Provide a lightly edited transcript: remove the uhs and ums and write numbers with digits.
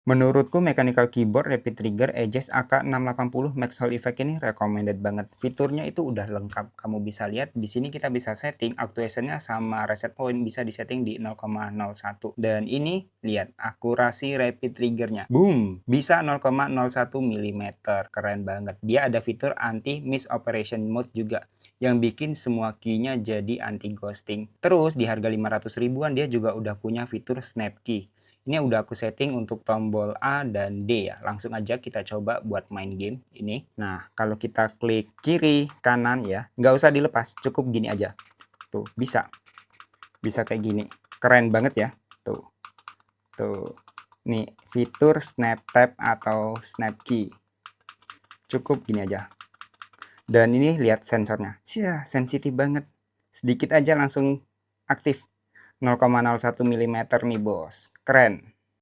Menurutku mechanical keyboard Rapid Trigger Aegis AK680 Max Hall Effect ini recommended banget. Fiturnya itu udah lengkap. Kamu bisa lihat di sini kita bisa setting actuation-nya sama reset point bisa disetting di 0,01. Dan ini lihat akurasi rapid triggernya. Boom, bisa 0,01 mm. Keren banget. Dia ada fitur anti miss operation mode juga yang bikin semua key-nya jadi anti ghosting. Terus di harga 500 ribuan dia juga udah punya fitur snap key. Ini udah aku setting untuk tombol A dan D ya. Langsung aja kita coba buat main game ini. Nah, kalau kita klik kiri, kanan ya, nggak usah dilepas, cukup gini aja. Tuh, bisa. Bisa kayak gini. Keren banget ya. Tuh. Tuh. Nih, fitur snap tap atau snap key. Cukup gini aja. Dan ini lihat sensornya. Cia, sensitif banget. Sedikit aja langsung aktif. 0,01 mm nih, bos. Keren.